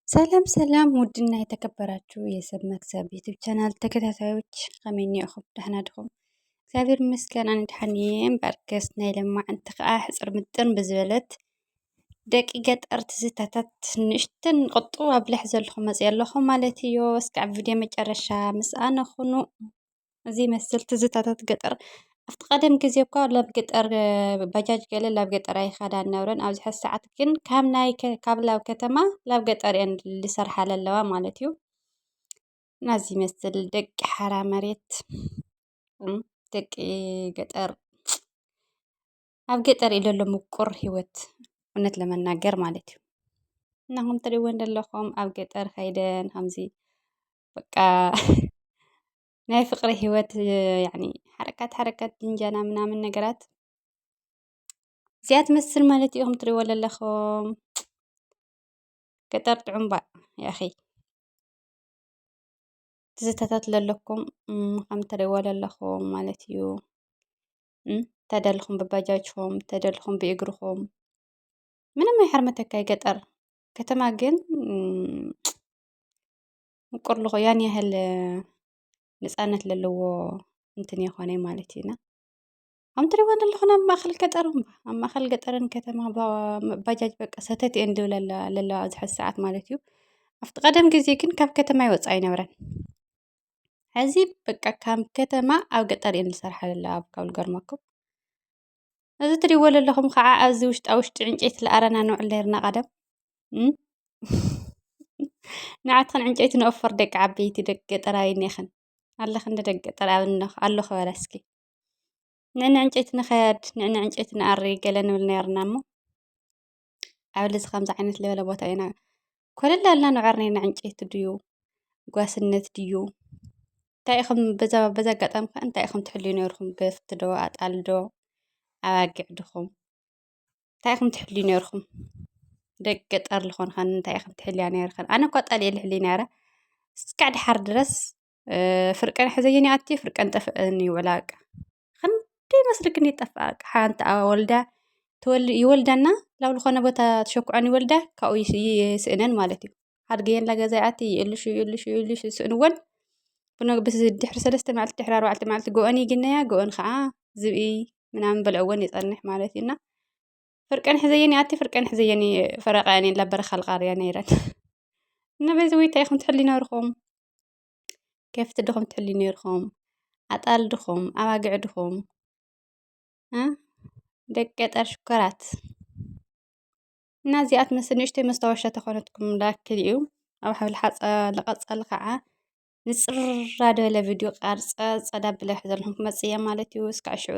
ሰላም ሰላም ውድና የተከበራችሁ የሰብ መክሰብ ዩቲዩብ ቻናል ተከታታዮች ከመይኒኹም ደህና ድኹም? እግዚአብሔር ይመስገን ኣነ ድሓን እየ እምበኣርክስ ናይ ለማዓንቲ ከዓ ሕፅር ምጥን ብዝበለት ደቂ ገጠር ትዝታታት ንእሽተን ቁጡብ ኣብልሕ ዘለኹም መፅእ ኣለኹም ማለት እዩ። እስካብ ቪድዮ መጨረሻ ምስኣነ ኩኑ እዚ መስል ትዝታታት ገጠር ኣብቲ ቀደም ግዜ እኳ ላብ ገጠር ባጃጅ ገለ ላብ ገጠር ኣይኸዳን ነብረን። ኣብዚ ሕዚ ሰዓት ግን ካብ ላብ ከተማ ላብ ገጠር እየን ዝሰርሓ ዘለዋ ማለት እዩ። ናዚ መስል ደቂ ሓራ መሬት ደቂ ገጠር ኣብ ገጠር እዩ ዘሎ ምቁር ሂወት እውነት ለመናገር ማለት እዩ። እናኹም ትሪእዎን ዘለኹም ኣብ ገጠር ከይደን ከምዚ በቃ ናይ ፍቅሪ ሂወት ያዕኒ ሓረካት ጅንጀና ምናምን ነገራት እዚኣ ትመስል ማለት እዩ። ከም ትሪእዎ ዘለኹም ገጠር ጥዑም ባ ያኺ ትዝታታት ዘለኩም ከም ትሪእዎ ዘለኹም ማለት እዩ። ተደልኹም ብባጃጅኹም ተደልኹም ብእግርኹም ምንም ኣይሓርመተካ ገጠር ከተማ ግን ምቁር ልኹ ያን ያህል ነፃነት ዘለዎ እንትን የኾነ ማለት ኢና ከም ትሪእዎ ዘለኹም ኣብ ማእኸል ገጠር እምባ ኣብ ማእኸል ገጠርን ከተማ ባጃጅ በቃ ሰተት እየን ዝብላ ዘለዋ ኣብዚ ሕዚ ሰዓት ማለት እዩ። ኣብቲ ቀደም ግዜ ግን ካብ ከተማ ይወፃ ኣይነበረን። ሕዚ በቃ ካብ ከተማ ኣብ ገጠር እየን ዝሰርሓ ዘለዋ ካብ ዝገርመኩም። እዚ ትሪእዎ ዘለኹም ከዓ ኣብዚ ውሽጣ ዕንጨይቲ ዝኣረና ንውዕል ነርና ቀደም ንዓትኽን ዕንጨይቲ ንወፍር ደቂ ዓበይቲ ደቂ ገጠር ኣይኒኽን ኣለኽን ደቂ ገጠር ኣለኹ በለ እስኪ ንዕኒ ዕንጨይቲ ንኸድ ንዕኒ ዕንጨይቲ ንኣሪ ገለ ንብል ነርና እሞ ኣብ ልዚ ከምዚ ዓይነት ዝበለ ቦታ ኢና ኮለል ኣልና ንዕር ነርና ዕንጨይቲ ድዩ ጓስነት ድዩ እንታይ ኢኹም በዛ ኣጋጣሚ ከዓ እንታይ ኢኹም ትሕልዩ ነርኩም? ገፍቲ ዶ ኣጣል ዶ ኣባጊዕ ዲኹም እንታይ ኢኹም ትሕልዩ ነርኩም? ደቂ ገጠር ዝኾንከን እንታይ ኢኹም ትሕልያ ነርክን? ኣነ እኳ ጣል እየ ልሕሊ ነይረ እስካዕ ድሓር ድረስ ፍርቀን ሕዘየኒ ኣትዩ ፍርቀን ጠፍአኒ ይውዕላ በቃ ክንደይ መስሊ ግን ይጠፍኣ ሓንቲ ወልዳ ይወልዳና ላብ ዝኾነ ቦታ ተሸኩዐን ይወልዳ ካብኡ ይስእነን ማለት እዩ። ሓድገየን ላ ገዛ ኣቲ ይእልሹ ይስእንወን ድሕሪ 3 መዓልቲ ድሕሪ 4 መዓልቲ ጎአን ይግነያ ጎአን ከዓ ዝብኢ ምናምን በልዕወን ይፀንሕ ማለት እዩና ፍርቀን ሕዘየኒ ኣቲ ፍርቀን ሕዘየኒ ፈረቃየን ላ በረኻ ልቃርያ ነይረን ነበዚ ወይ እንታይ ኢኹም ትሕልዩ ነርኩም? ከፍቲ ዲኹም ትሕልዩ ነርኩም? ኣጣል ዲኹም ኣባጊዕ ዲኹም ደቂ ገጠር ሽኮራት እና እዚኣ ትመስል ንእሽተይ መስታወሻ ተኾነትኩም ላክል እዩ። ኣብ ሓብሊ ዝቐፀለ ከዓ ንፅራ ዝበለ ቪድዮ ቃርፀ ፀዳ ብለ ዘለኹም ክመፅእ እየ ማለት እዩ። እስካዕ ሽዑ